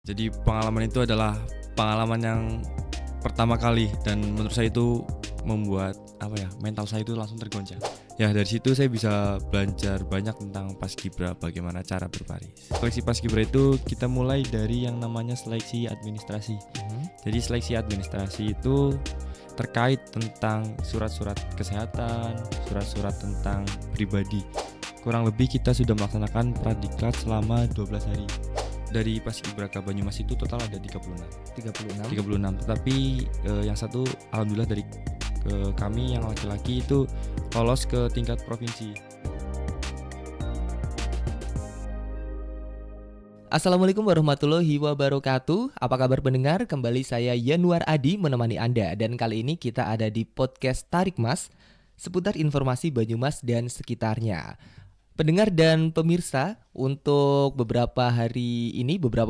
Jadi pengalaman itu adalah pengalaman yang pertama kali dan menurut saya itu membuat mental saya itu langsung tergoncang. Ya dari situ saya bisa belajar banyak tentang paskibra, bagaimana cara berbaris. Seleksi paskibra itu kita mulai dari yang namanya seleksi administrasi. Jadi seleksi administrasi itu terkait tentang surat-surat kesehatan, surat-surat tentang pribadi. Kurang lebih kita sudah melaksanakan pradiklat selama 12 hari. Dari Paskibraka Banyumas itu total ada 36. Tetapi yang satu alhamdulillah dari kami yang laki-laki itu lolos ke tingkat provinsi. Assalamualaikum warahmatullahi wabarakatuh. Apa kabar pendengar? Kembali saya Yanuar Adi menemani Anda. Dan kali ini kita ada di podcast Tarik Mas, seputar informasi Banyumas dan sekitarnya. Pendengar dan pemirsa, untuk beberapa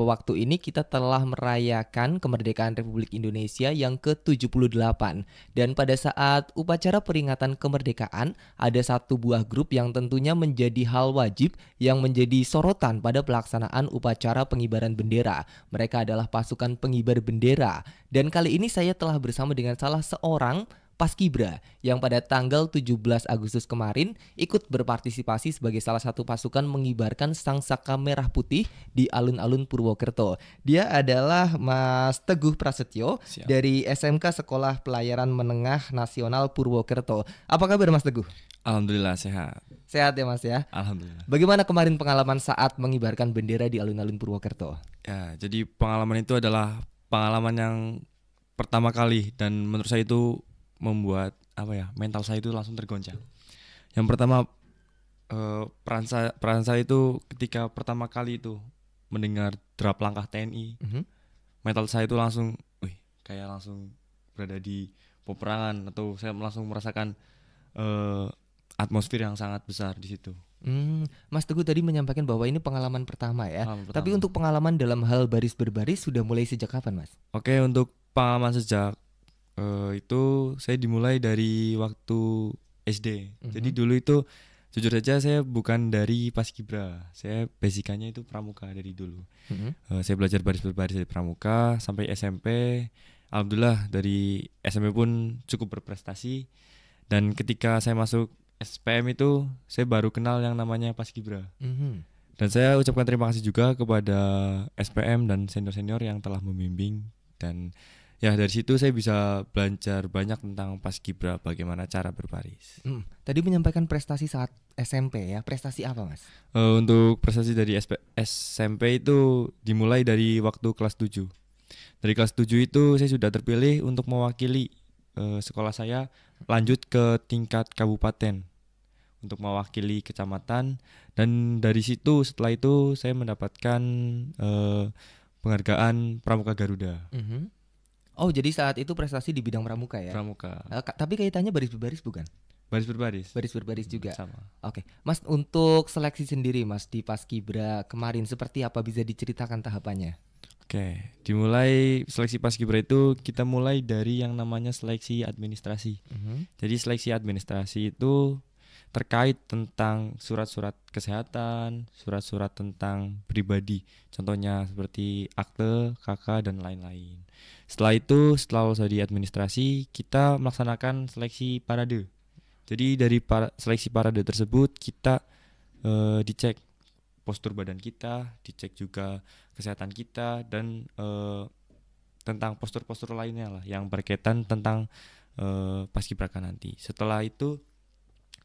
waktu ini kita telah merayakan kemerdekaan Republik Indonesia yang ke-78. Dan pada saat upacara peringatan kemerdekaan, ada satu buah grup yang tentunya menjadi hal wajib yang menjadi sorotan pada pelaksanaan upacara pengibaran bendera. Mereka adalah pasukan pengibar bendera. Dan kali ini saya telah bersama dengan salah seorang Paskibra yang pada tanggal 17 Agustus kemarin ikut berpartisipasi sebagai salah satu pasukan mengibarkan sang saka merah putih di alun-alun Purwokerto. Dia adalah Mas Teguh Prasetyo. Siap. Dari SMK Sekolah Pelayaran Menengah Nasional Purwokerto. Apa kabar Mas Teguh? Alhamdulillah sehat. Sehat ya Mas ya? Alhamdulillah. Bagaimana kemarin pengalaman saat mengibarkan bendera di alun-alun Purwokerto? Ya, jadi pengalaman itu adalah pengalaman yang pertama kali dan menurut saya itu membuat mental saya itu langsung tergoncang. Yang pertama peran saya itu ketika pertama kali itu mendengar derap langkah TNI, mental saya itu langsung kayak langsung berada di peperangan, atau saya langsung merasakan atmosfer yang sangat besar di situ. Mas Teguh tadi menyampaikan bahwa ini pengalaman pertama ya. Tapi untuk pengalaman dalam hal baris berbaris sudah mulai sejak kapan Mas? Oke, untuk pengalaman sejak itu saya dimulai dari waktu SD. Jadi dulu itu jujur saja saya bukan dari Paskibra. Saya basicnya itu pramuka dari dulu. Saya belajar baris berbaris dari pramuka sampai SMP. Alhamdulillah dari SMP pun cukup berprestasi. Dan ketika saya masuk SPM itu saya baru kenal yang namanya Paskibra. Dan saya ucapkan terima kasih juga kepada SPM dan senior-senior yang telah membimbing. Dan ya dari situ saya bisa belajar banyak tentang Paskibra, bagaimana cara berbaris. Tadi menyampaikan prestasi saat SMP ya, prestasi apa Mas? Untuk prestasi dari SMP itu dimulai dari waktu kelas 7. Dari kelas 7 itu saya sudah terpilih untuk mewakili sekolah saya lanjut ke tingkat kabupaten untuk mewakili kecamatan. Dan dari situ setelah itu saya mendapatkan penghargaan Pramuka Garuda. Oh, jadi saat itu prestasi di bidang pramuka ya? Pramuka. Tapi kaitannya baris berbaris bukan? Baris berbaris. Baris berbaris juga. Sama. Oke, Mas, untuk seleksi sendiri Mas di Paskibra kemarin seperti apa, bisa diceritakan tahapannya? Oke, dimulai seleksi Paskibra itu kita mulai dari yang namanya seleksi administrasi. Jadi seleksi administrasi itu terkait tentang surat-surat kesehatan, surat-surat tentang pribadi, contohnya seperti akte, KK, dan lain-lain. Setelah lulus di administrasi, kita melaksanakan seleksi parade. Jadi dari seleksi parade tersebut kita dicek postur badan kita, dicek juga kesehatan kita, dan tentang postur-postur lainnya lah yang berkaitan tentang Paskibraka nanti. Setelah itu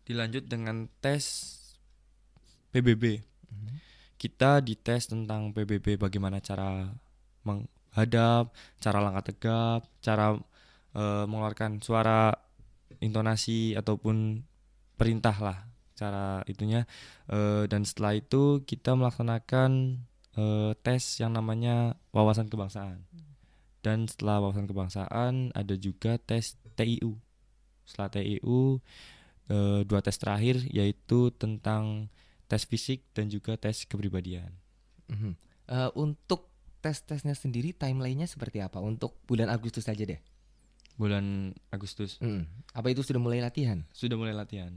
dilanjut dengan tes PBB. Kita dites tentang PBB, bagaimana cara menghadap, cara langkah tegap, cara mengeluarkan suara, intonasi ataupun perintah lah, cara itunya. Dan setelah itu kita melaksanakan tes yang namanya wawasan kebangsaan. Dan setelah wawasan kebangsaan ada juga tes TIU. Setelah TIU 2 tes terakhir yaitu tentang tes fisik dan juga tes kepribadian. Untuk tes-tesnya sendiri timelinenya seperti apa? Untuk bulan Agustus saja deh. Bulan Agustus. Apa itu sudah mulai latihan? Sudah mulai latihan.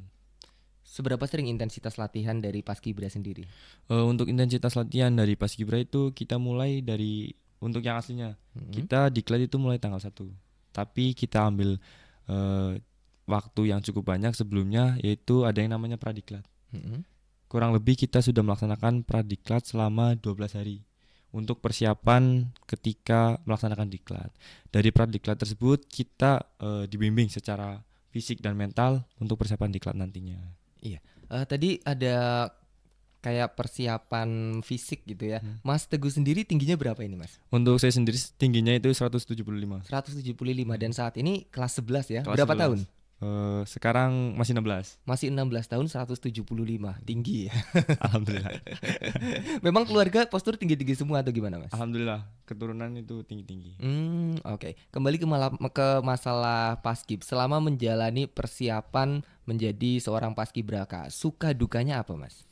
Seberapa sering intensitas latihan dari Paskibra sendiri? Untuk intensitas latihan dari Paskibra itu kita mulai dari untuk yang aslinya. Kita diklat itu mulai tanggal 1. Tapi kita ambil waktu yang cukup banyak sebelumnya, yaitu ada yang namanya pradiklat. Kurang lebih kita sudah melaksanakan pradiklat selama 12 hari untuk persiapan ketika melaksanakan diklat. Dari pradiklat tersebut kita dibimbing secara fisik dan mental untuk persiapan diklat nantinya. Iya. Tadi ada kayak persiapan fisik gitu ya. Mas Teguh sendiri tingginya berapa ini, Mas? Untuk saya sendiri tingginya itu 175. 175 dan saat ini kelas 11 ya. Kelas Berapa 11. tahun? Sekarang masih 16. Masih 16 tahun 175. Tinggi ya. Alhamdulillah. Memang keluarga postur tinggi-tinggi semua atau gimana, Mas? Alhamdulillah, keturunan itu tinggi-tinggi. Oke. Kembali ke masalah Paskib. Selama menjalani persiapan menjadi seorang paskibraka, suka dukanya apa, Mas?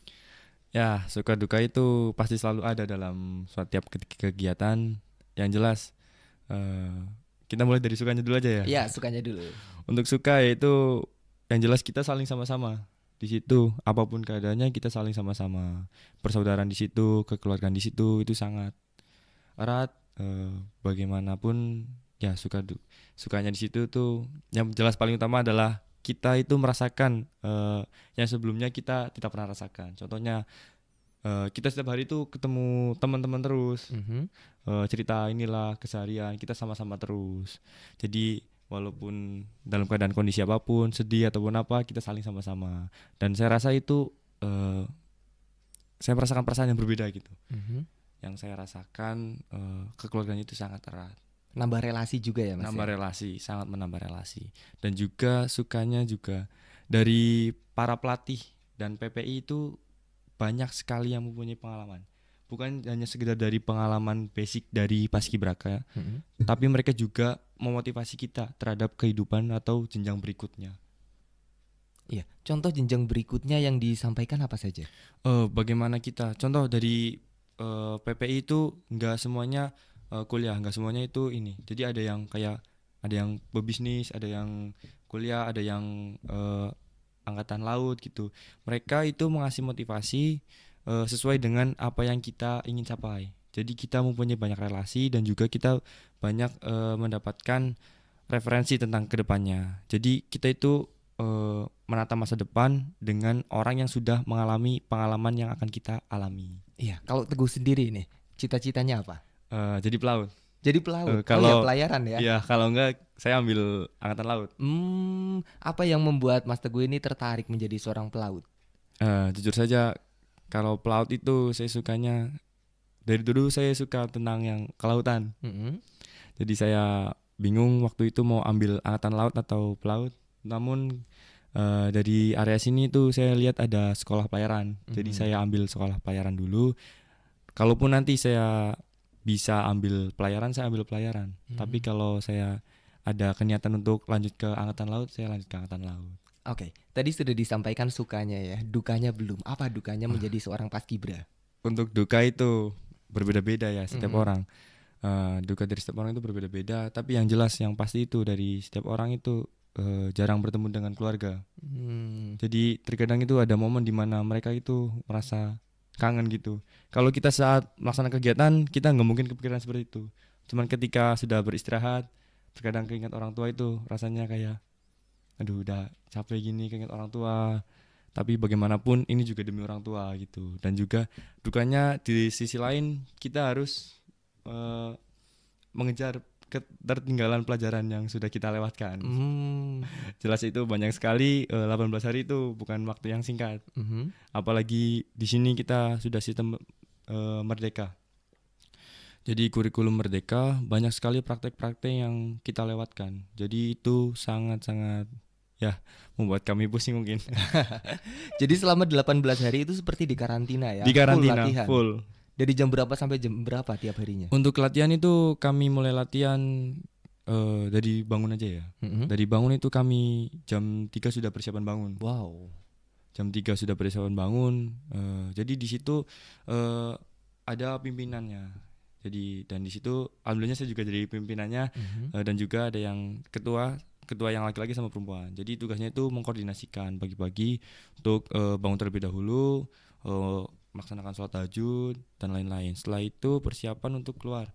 Ya, suka duka itu pasti selalu ada dalam setiap kegiatan. Yang jelas kita mulai dari sukanya dulu aja ya. Iya, sukanya dulu. Untuk suka yaitu yang jelas kita saling sama-sama di situ, apapun keadaannya kita saling sama-sama. Persaudaraan di situ, kekeluargaan di situ itu sangat erat. Bagaimanapun ya sukanya di situ tuh yang jelas paling utama adalah kita itu merasakan yang sebelumnya kita tidak pernah rasakan. Contohnya kita setiap hari itu ketemu teman-teman terus, cerita inilah keseharian kita sama-sama terus. Jadi walaupun dalam keadaan kondisi apapun, sedih ataupun apa, kita saling sama-sama. Dan saya rasa itu saya merasakan perasaan yang berbeda gitu. Yang saya rasakan kekeluargaan itu sangat erat. Nambah relasi juga ya, Mas? Nambah relasi, sangat menambah relasi. Dan juga sukanya juga dari para pelatih dan PPI itu banyak sekali yang mempunyai pengalaman. Bukan hanya sekedar dari pengalaman basic dari paskibraka, tapi mereka juga memotivasi kita terhadap kehidupan atau jenjang berikutnya. Iya, contoh jenjang berikutnya yang disampaikan apa saja? Bagaimana kita? Contoh dari PPI itu nggak semuanya kuliah, nggak semuanya itu ini. Jadi ada yang pebisnis, ada yang kuliah, ada yang angkatan laut gitu. Mereka itu mengasih motivasi sesuai dengan apa yang kita ingin capai. Jadi kita mempunyai banyak relasi dan juga kita banyak mendapatkan referensi tentang kedepannya. Jadi kita itu menata masa depan dengan orang yang sudah mengalami pengalaman yang akan kita alami. Iya, kalau Teguh sendiri nih, cita-citanya apa? Jadi pelaut. Jadi pelaut. Kalau pelayaran ya. Iya, kalau enggak saya ambil angkatan laut. Apa yang membuat Mas Teguh ini tertarik menjadi seorang pelaut? Jujur saja, kalau pelaut itu saya sukanya dari dulu saya suka tentang yang kelautan. Jadi saya bingung waktu itu mau ambil angkatan laut atau pelaut. Namun dari area sini tuh saya lihat ada sekolah pelayaran. Jadi saya ambil sekolah pelayaran dulu. Kalaupun nanti saya bisa ambil pelayaran, saya ambil pelayaran. Tapi kalau saya ada keniatan untuk lanjut ke angkatan laut, saya lanjut ke angkatan laut. Oke, tadi sudah disampaikan sukanya ya, dukanya belum. Apa dukanya menjadi seorang paskibra? Untuk duka itu berbeda-beda ya setiap orang. Duka dari setiap orang itu berbeda-beda. Tapi yang jelas, yang pasti itu dari setiap orang itu jarang bertemu dengan keluarga. Jadi terkadang itu ada momen di mana mereka itu merasa kangen gitu. Kalau kita saat melaksanakan kegiatan, kita nggak mungkin kepikiran seperti itu. Cuman ketika sudah beristirahat, terkadang keingat orang tua itu rasanya kayak aduh udah capek gini, keinget orang tua. Tapi bagaimanapun ini juga demi orang tua gitu. Dan juga dukanya di sisi lain kita harus mengejar ketertinggalan pelajaran yang sudah kita lewatkan. Jelas itu banyak sekali, 18 hari itu bukan waktu yang singkat. Apalagi di sini kita sudah sistem merdeka. Jadi kurikulum merdeka banyak sekali praktek-praktek yang kita lewatkan. Jadi itu sangat-sangat ya membuat kami pusing mungkin. Jadi selama 18 hari itu seperti di karantina ya? Di karantina full. Dari jam berapa sampai jam berapa tiap harinya? Untuk latihan itu kami mulai latihan dari bangun aja ya. Dari bangun itu kami jam 3 sudah persiapan bangun. Wow. Jam 3 sudah persiapan bangun. Jadi di situ ada pimpinannya. Jadi dan di situ alhamdulillah saya juga jadi pimpinannya. Dan juga ada yang ketua yang laki-laki sama perempuan. Jadi tugasnya itu mengkoordinasikan pagi-pagi untuk bangun terlebih dahulu, melaksanakan sholat tahajud dan lain-lain. Setelah itu persiapan untuk keluar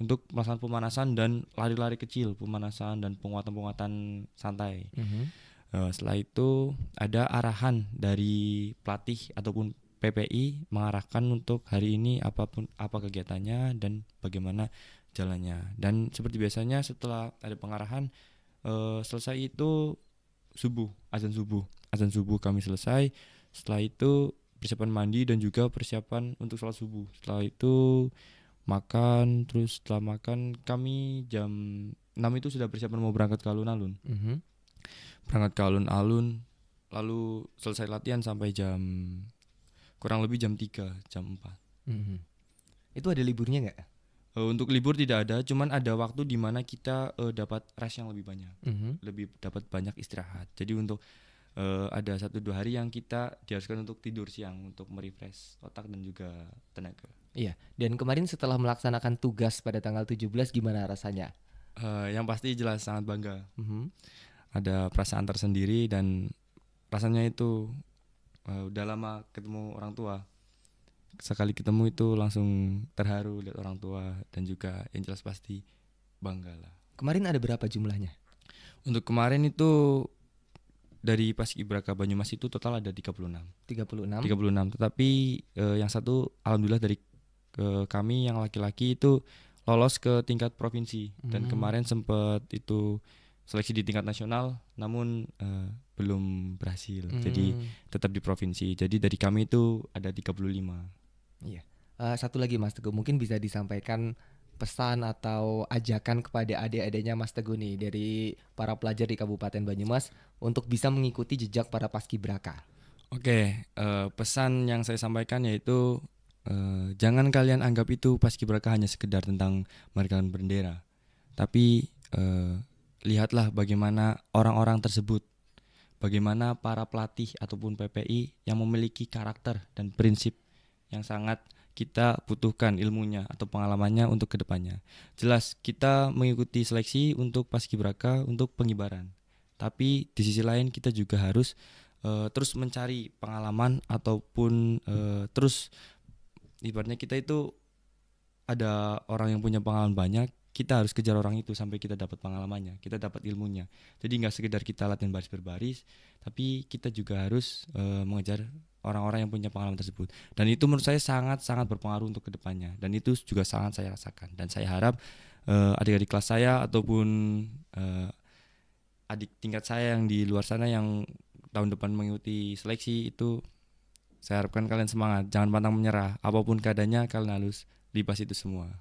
untuk melaksanakan pemanasan dan lari-lari kecil, pemanasan dan penguatan-penguatan santai. Setelah itu ada arahan dari pelatih ataupun PPI mengarahkan untuk hari ini apa kegiatannya dan bagaimana jalannya. Dan seperti biasanya setelah ada pengarahan selesai itu azan subuh kami selesai. Setelah itu persiapan mandi dan juga persiapan untuk sholat subuh. Setelah itu makan, terus setelah makan kami jam 6 itu sudah persiapan mau berangkat ke alun-alun. Berangkat ke alun-alun, lalu selesai latihan sampai kurang lebih jam 3, jam 4. Itu ada liburnya nggak? Untuk libur tidak ada, cuman ada waktu di mana kita dapat rest yang lebih banyak, lebih dapat banyak istirahat. Jadi untuk ada 1-2 hari yang kita diharuskan untuk tidur siang untuk merefresh otak dan juga tenaga. Iya, dan kemarin setelah melaksanakan tugas pada tanggal 17 gimana rasanya? Yang pasti jelas sangat bangga. Ada perasaan tersendiri dan rasanya itu udah lama ketemu orang tua. Sekali ketemu itu langsung terharu lihat orang tua dan juga yang jelas pasti bangga lah. Kemarin ada berapa jumlahnya? Untuk kemarin itu dari Paskibraka Banyumas itu total ada 36. 36, tetapi yang satu alhamdulillah dari kami yang laki-laki itu lolos ke tingkat provinsi dan kemarin sempat itu seleksi di tingkat nasional namun belum berhasil. Jadi tetap di provinsi. Jadi dari kami itu ada 35. Iya. Satu lagi Mas Teguh, mungkin bisa disampaikan pesan atau ajakan kepada adik-adiknya Mas Teguh nih dari para pelajar di Kabupaten Banyumas untuk bisa mengikuti jejak para Paskibraka. Oke, pesan yang saya sampaikan yaitu jangan kalian anggap itu Paskibraka hanya sekedar tentang memegang bendera, tapi lihatlah bagaimana orang-orang tersebut, bagaimana para pelatih ataupun PPI yang memiliki karakter dan prinsip yang sangat kita butuhkan ilmunya atau pengalamannya untuk kedepannya. Jelas kita mengikuti seleksi untuk Paskibraka untuk pengibaran, tapi di sisi lain kita juga harus terus mencari pengalaman ataupun terus ibaratnya kita itu ada orang yang punya pengalaman banyak, kita harus kejar orang itu sampai kita dapat pengalamannya, kita dapat ilmunya. Jadi nggak sekedar kita latihan baris berbaris, tapi kita juga harus mengejar orang-orang yang punya pengalaman tersebut. Dan itu menurut saya sangat-sangat berpengaruh untuk kedepannya. Dan itu juga sangat saya rasakan. Dan saya harap adik-adik kelas saya ataupun adik tingkat saya yang di luar sana yang tahun depan mengikuti seleksi itu, saya harapkan kalian semangat, jangan pantang menyerah. Apapun keadaannya kalian harus libas itu semua.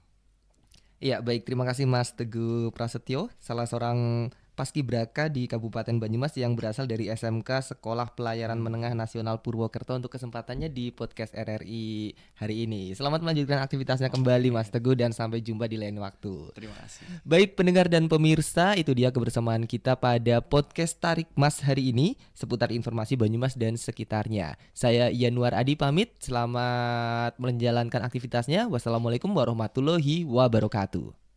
Iya, baik, terima kasih Mas Teguh Prasetyo, salah seorang Paskibraka di Kabupaten Banyumas yang berasal dari SMK Sekolah Pelayaran Menengah Nasional Purwokerto untuk kesempatannya di podcast RRI hari ini. Selamat melanjutkan aktivitasnya kembali Mas Teguh dan sampai jumpa di lain waktu. Terima kasih. Baik pendengar dan pemirsa, itu dia kebersamaan kita pada podcast Tarik Mas hari ini seputar informasi Banyumas dan sekitarnya. Saya Yanuar Adi pamit, selamat menjalankan aktivitasnya. Wassalamualaikum warahmatullahi wabarakatuh.